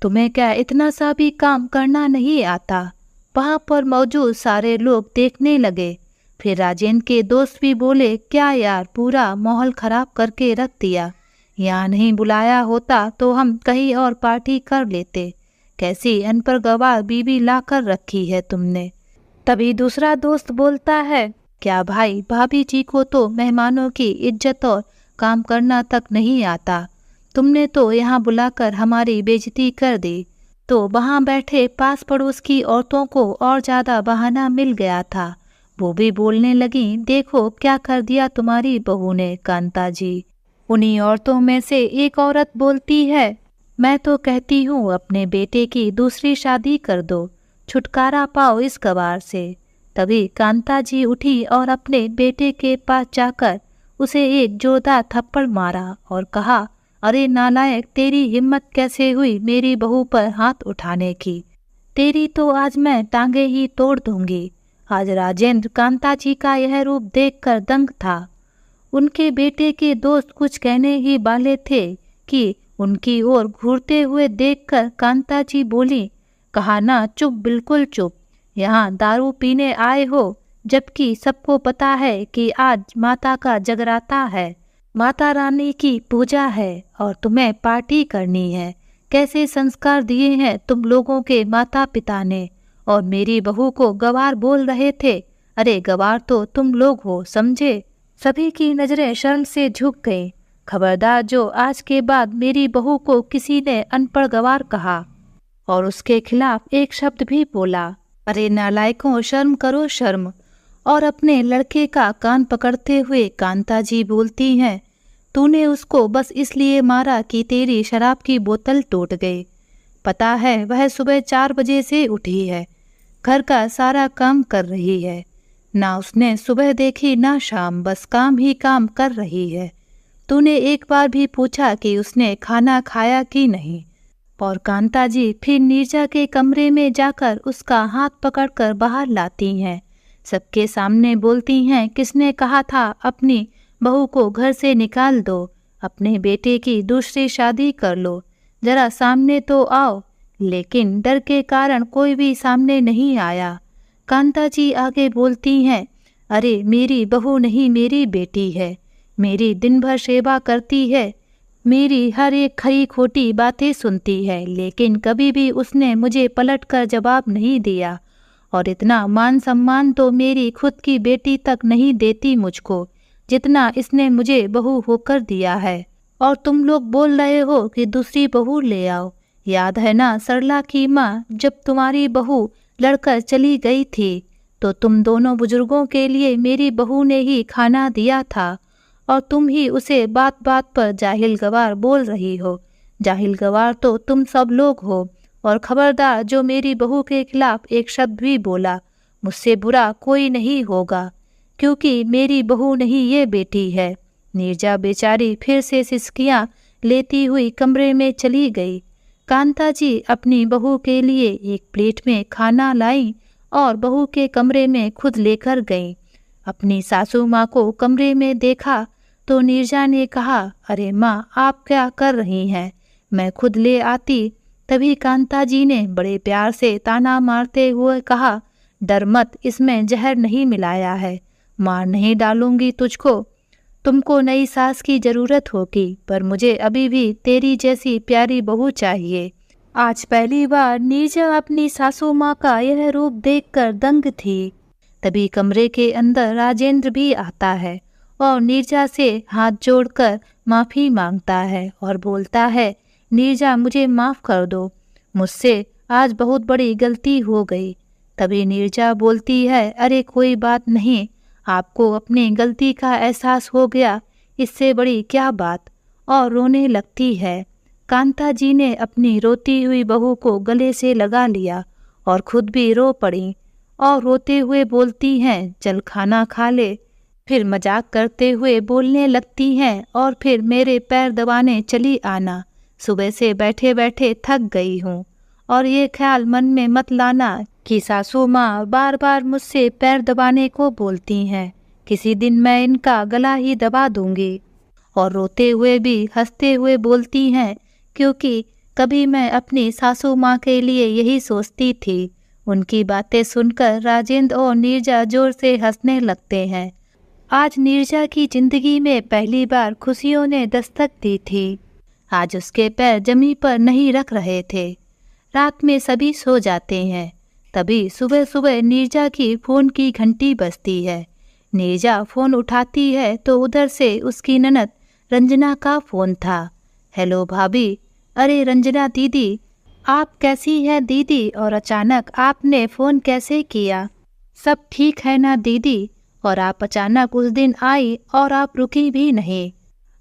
तुम्हें क्या इतना सा भी काम करना नहीं आता? वहाँ पर मौजूद सारे लोग देखने लगे। फिर राजेंद्र के दोस्त भी बोले, क्या यार, पूरा माहौल खराब करके रख दिया। यहाँ नहीं बुलाया होता तो हम कहीं और पार्टी कर लेते। कैसी अनपढ़ गवार बीवी ला कर रखी है तुमने। तभी दूसरा दोस्त बोलता है, क्या भाई, भाभी जी को तो मेहमानों की इज्जत और काम करना तक नहीं आता। तुमने तो यहाँ बुलाकर हमारी बेइज्जती कर दी। तो वहाँ बैठे पास पड़ोस की औरतों को और ज़्यादा बहाना मिल गया था। वो भी बोलने लगी, देखो क्या कर दिया तुम्हारी बहू ने कांता जी। उन्हीं औरतों में से एक औरत बोलती है, मैं तो कहती हूँ अपने बेटे की दूसरी शादी कर दो, छुटकारा पाओ इस गवार से। तभी कांता जी उठी और अपने बेटे के पास जाकर उसे एक जोरदार थप्पड़ मारा और कहा, अरे नालायक, तेरी हिम्मत कैसे हुई मेरी बहू पर हाथ उठाने की? तेरी तो आज मैं टांगे ही तोड़ दूंगी। आज राजेंद्र कांता जी का यह रूप देखकर दंग था। उनके बेटे के दोस्त कुछ कहने ही वाले थे कि उनकी ओर घूरते हुए देखकर कांता जी बोली, कहा ना, चुप, बिल्कुल चुप। यहाँ दारू पीने आए हो, जबकि सबको पता है कि आज माता का जगराता है, माता रानी की पूजा है और तुम्हें पार्टी करनी है। कैसे संस्कार दिए हैं तुम लोगों के माता पिता ने, और मेरी बहू को गवार बोल रहे थे। अरे गवार तो तुम लोग हो, समझे? सभी की नजरें शर्म से झुक गईं। खबरदार, जो आज के बाद मेरी बहू को किसी ने अनपढ़ गवार कहा और उसके खिलाफ एक शब्द भी बोला, अरे नालायकों, शर्म करो शर्म। और अपने लड़के का कान पकड़ते हुए कांता जी बोलती हैं, तूने उसको बस इसलिए मारा कि तेरी शराब की बोतल टूट गई। पता है वह सुबह 4 बजे से उठी है, घर का सारा काम कर रही है। ना उसने सुबह देखी ना शाम, बस काम ही काम कर रही है। तूने एक बार भी पूछा कि उसने खाना खाया कि नहीं? और कांता जी फिर नीरजा के कमरे में जाकर उसका हाथ पकड़कर बाहर लाती हैं। सबके सामने बोलती हैं, किसने कहा था अपनी बहू को घर से निकाल दो, अपने बेटे की दूसरी शादी कर लो, जरा सामने तो आओ। लेकिन डर के कारण कोई भी सामने नहीं आया। कांता जी आगे बोलती हैं, अरे मेरी बहू नहीं, मेरी बेटी है, मेरी दिन भर सेवा करती है, मेरी हर एक खरी खोटी बातें सुनती है, लेकिन कभी भी उसने मुझे पलट कर जवाब नहीं दिया। और इतना मान सम्मान तो मेरी खुद की बेटी तक नहीं देती मुझको, जितना इसने मुझे बहू होकर दिया है। और तुम लोग बोल रहे हो कि दूसरी बहू ले आओ। याद है ना सरला की माँ, जब तुम्हारी बहू लड़कर चली गई थी तो तुम दोनों बुजुर्गों के लिए मेरी बहू ने ही खाना दिया था, और तुम ही उसे बात बात पर जाहिल गवार बोल रही हो। जाहिल गवार तो तुम सब लोग हो। और खबरदार, जो मेरी बहू के खिलाफ एक शब्द भी बोला, मुझसे बुरा कोई नहीं होगा, क्योंकि मेरी बहू नहीं ये बेटी है। नीरजा बेचारी फिर से सिसकियां लेती हुई कमरे में चली गई। कांता जी अपनी बहू के लिए एक प्लेट में खाना लाई और बहू के कमरे में खुद लेकर गईं। अपनी सासू माँ को कमरे में देखा तो नीरजा ने कहा, अरे माँ, आप क्या कर रही हैं, मैं खुद ले आती। तभी कांता जी ने बड़े प्यार से ताना मारते हुए कहा, डर मत, इसमें जहर नहीं मिलाया है, मार नहीं डालूंगी तुझको। तुमको नई सास की जरूरत होगी, पर मुझे अभी भी तेरी जैसी प्यारी बहू चाहिए। आज पहली बार नीरजा अपनी सासू माँ का यह रूप देखकर दंग थी। तभी कमरे के अंदर राजेंद्र भी आता है और नीरजा से हाथ जोड़कर माफ़ी मांगता है और बोलता है, नीरजा, मुझे माफ़ कर दो, मुझसे आज बहुत बड़ी गलती हो गई। तभी नीरजा बोलती है, अरे कोई बात नहीं, आपको अपनी गलती का एहसास हो गया, इससे बड़ी क्या बात। और रोने लगती है। कांता जी ने अपनी रोती हुई बहू को गले से लगा लिया और खुद भी रो पड़ी और रोते हुए बोलती हैं, चल खाना खा ले। फिर मजाक करते हुए बोलने लगती हैं, और फिर मेरे पैर दबाने चली आना। सुबह से बैठे बैठे थक गई हूँ। और ये ख्याल मन में मत लाना कि सासू माँ बार बार मुझसे पैर दबाने को बोलती हैं। किसी दिन मैं इनका गला ही दबा दूंगी। और रोते हुए भी हंसते हुए बोलती हैं, क्योंकि कभी मैं अपनी सासू माँ के लिए यही सोचती थी। उनकी बातें सुनकर राजेंद्र और नीरजा जोर से हंसने लगते हैं। आज नीरजा की जिंदगी में पहली बार खुशियों ने दस्तक दी थी। आज उसके पैर जमीन पर नहीं रख रहे थे। रात में सभी सो जाते हैं। तभी सुबह सुबह नीरजा की फ़ोन की घंटी बजती है। नीरजा फ़ोन उठाती है तो उधर से उसकी ननद रंजना का फ़ोन था। हेलो भाभी। अरे रंजना दीदी, आप कैसी हैं दीदी, और अचानक आपने फ़ोन कैसे किया? सब ठीक है ना दीदी? और आप अचानक उस दिन आई और आप रुकी भी नहीं।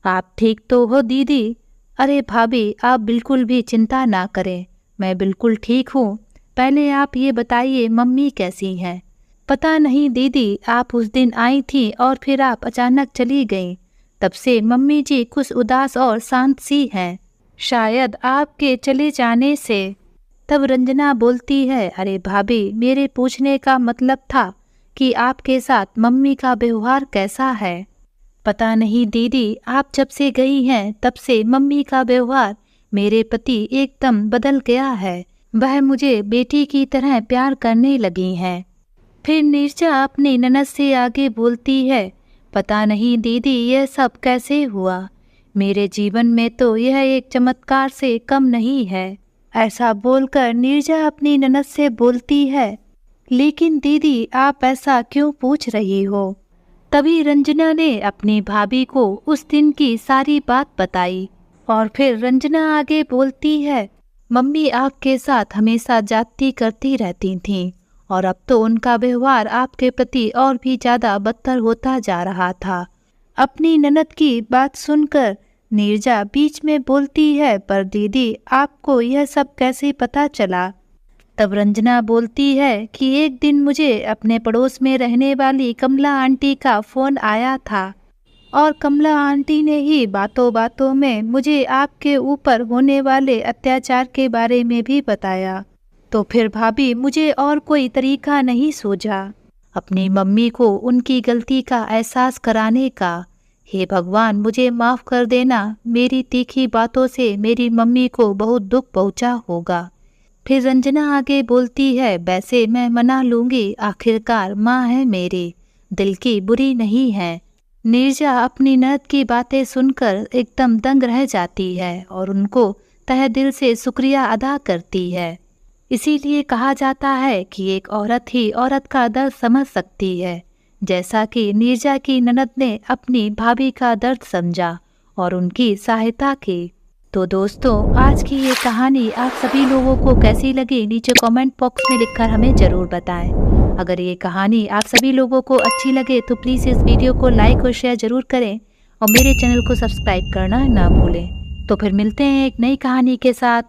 आप ठीक तो हो दीदी? अरे भाभी, आप बिल्कुल भी चिंता ना करें, मैं बिल्कुल ठीक हूँ। पहले आप ये बताइए मम्मी कैसी हैं? पता नहीं दीदी, आप उस दिन आई थी और फिर आप अचानक चली गईं। तब से मम्मी जी कुछ उदास और शांत सी हैं, शायद आपके चले जाने से। तब रंजना बोलती है, अरे भाभी, मेरे पूछने का मतलब था कि आपके साथ मम्मी का व्यवहार कैसा है? पता नहीं दीदी, आप जब से गई हैं तब से मम्मी का व्यवहार मेरे प्रति एकदम बदल गया है। वह मुझे बेटी की तरह प्यार करने लगी हैं। फिर नीरजा अपनी ननद से आगे बोलती है, पता नहीं दीदी यह सब कैसे हुआ। मेरे जीवन में तो यह एक चमत्कार से कम नहीं है। ऐसा बोलकर नीरजा अपनी ननद से बोलती है, लेकिन दीदी आप ऐसा क्यों पूछ रही हो? तभी रंजना ने अपनी भाभी को उस दिन की सारी बात बताई। और फिर रंजना आगे बोलती है, मम्मी आपके साथ हमेशा जाती करती रहती थीं, और अब तो उनका व्यवहार आपके प्रति और भी ज़्यादा बदतर होता जा रहा था। अपनी ननद की बात सुनकर नीरजा बीच में बोलती है, पर दीदी आपको यह सब कैसे पता चला? तब रंजना बोलती है कि एक दिन मुझे अपने पड़ोस में रहने वाली कमला आंटी का फ़ोन आया था, और कमला आंटी ने ही बातों बातों में मुझे आपके ऊपर होने वाले अत्याचार के बारे में भी बताया। तो फिर भाभी मुझे और कोई तरीका नहीं सूझा अपनी मम्मी को उनकी गलती का एहसास कराने का। हे भगवान, मुझे माफ़ कर देना, मेरी तीखी बातों से मेरी मम्मी को बहुत दुख पहुंचा होगा। फिर रंजना आगे बोलती है, वैसे मैं मना लूँगी, आखिरकार माँ है मेरी, दिल की बुरी नहीं है। नीरजा अपनी ननद की बातें सुनकर एकदम दंग रह जाती है और उनको तहे दिल से शुक्रिया अदा करती है। इसीलिए कहा जाता है कि एक औरत ही औरत का दर्द समझ सकती है, जैसा कि नीरजा की ननद ने अपनी भाभी का दर्द समझा और उनकी सहायता की। तो दोस्तों, आज की ये कहानी आप सभी लोगों को कैसी लगी नीचे कमेंट बॉक्स में लिखकर हमें ज़रूर बताएं। अगर ये कहानी आप सभी लोगों को अच्छी लगे तो प्लीज़ इस वीडियो को लाइक और शेयर ज़रूर करें और मेरे चैनल को सब्सक्राइब करना ना भूलें। तो फिर मिलते हैं एक नई कहानी के साथ।